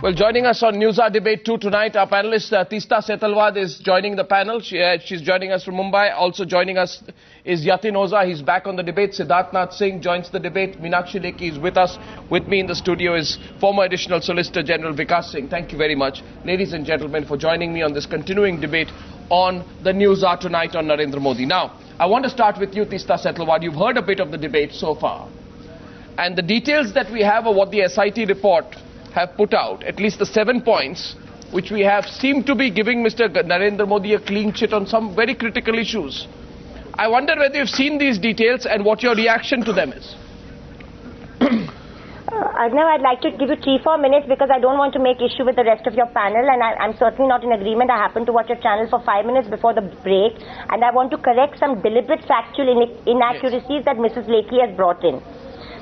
Well, joining us on News Hour Debate 2 tonight, our panelist Teesta Setalvad is joining the panel. She's joining us from Mumbai. Also joining us is Yatin Oza. He's back on the debate. Siddharth Singh joins the debate. Meenakshi Lekhi is with us. With me in the studio is former Additional Solicitor General Vikas Singh. Thank you very much, ladies and gentlemen, for joining me on this continuing debate on the News Hour tonight on Narendra Modi. Now, I want to start with you, Teesta Setalvad. You've heard a bit of the debate so far. And the details that we have of what the SIT report have put out, at least the 7 points, which we have, seem to be giving Mr. Narendra Modi a clean chit on some very critical issues. I wonder whether you've seen these details and what your reaction to them is. Now I'd like to give you 3-4 minutes because I don't want to make issue with the rest of your panel, and I'm certainly not in agreement. I happened to watch your channel for 5 minutes before the break, and I want to correct some deliberate factual inaccuracies that Mrs. Lekhi has brought in.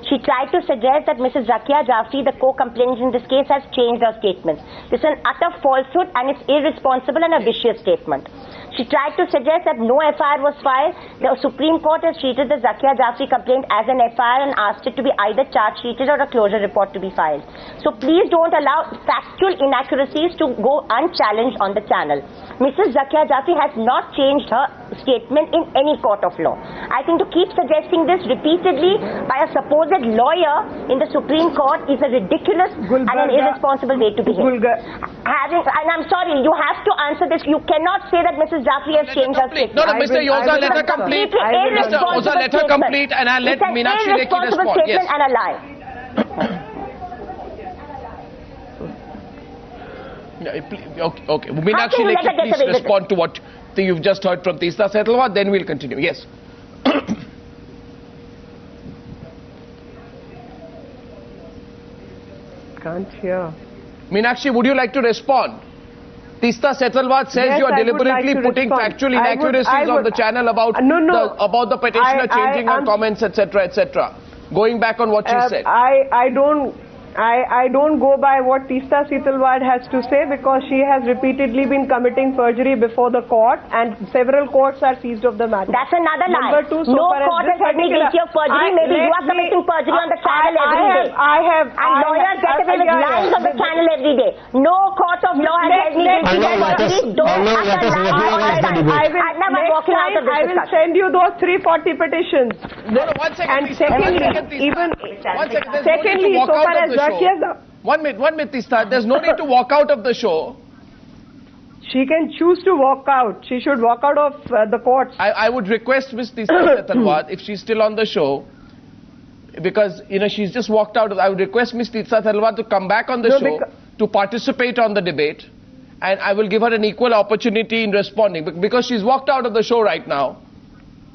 She tried to suggest that Mrs. Zakia Jafri, the co-complainant in this case, has changed her statements. This is an utter falsehood and it's irresponsible and a vicious statement. She tried to suggest that no FIR was filed. The Supreme Court has treated the Zakia Jafri complaint as an FIR and asked it to be either charge-sheeted or a closure report to be filed. So please don't allow factual inaccuracies to go unchallenged on the channel. Mrs. Zakia Jafri has not changed her statement in any court of law. I think to keep suggesting this repeatedly by a supposed lawyer in the Supreme Court is a ridiculous and an irresponsible way to behave. And I'm sorry, you have to answer this. You cannot say that Mrs. Jafri has changed her statement. No, Mr. Oza, let her complete. Mr. Oza, let her complete, and I'll let Meenakshi Lekhi respond. Yes. And a lie. Okay. Meenakshi Lekhi, please respond to what you've just heard from Teesta Setalvad, then we'll continue. Yes. Can't hear. Meenakshi, would you like to respond? Teesta Setalvad says yes, you are deliberately putting factual inaccuracies on the channel about the petitioner changing her comments, etc., etc. Going back on what she said. I don't go by what Teesta Setalvad has to say because she has repeatedly been committing perjury before the court and several courts are seized of the matter. That's another lie. Number two, no court has held me guilty of perjury. Maybe you are committing perjury on the channel every day. And lawyers get away with lying on the channel every day. No court of law has held me guilty of perjury. Don't utter lies all the time. I'm walking out of this I will send you those 340 petitions. No, 1 second. And secondly, so far as One minute, Teesta. There's no need to walk out of the show. She can choose to walk out. She should walk out of the courts. I would request Ms. Teesta Setalvad, if she's still on the show, because, she's just walked out. I would request Ms. Teesta Setalvad to come back on the show to participate on the debate, and I will give her an equal opportunity in responding, because she's walked out of the show right now.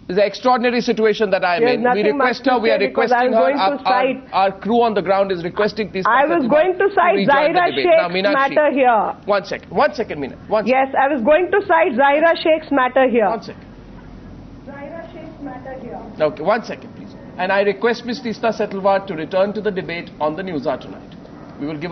It's an extraordinary situation that I am in. We request her, we are requesting her, our crew on the ground is requesting Teesta Setalvad. I was going to cite Zaira Sheikh's matter here. One second, Meena. Yes, I was going to cite Zaira Sheikh's matter here. 1 second. Zaira Sheikh's matter here. Okay, 1 second, please. And I request Ms. Teesta Setalvad to return to the debate on the News Hour tonight. We will give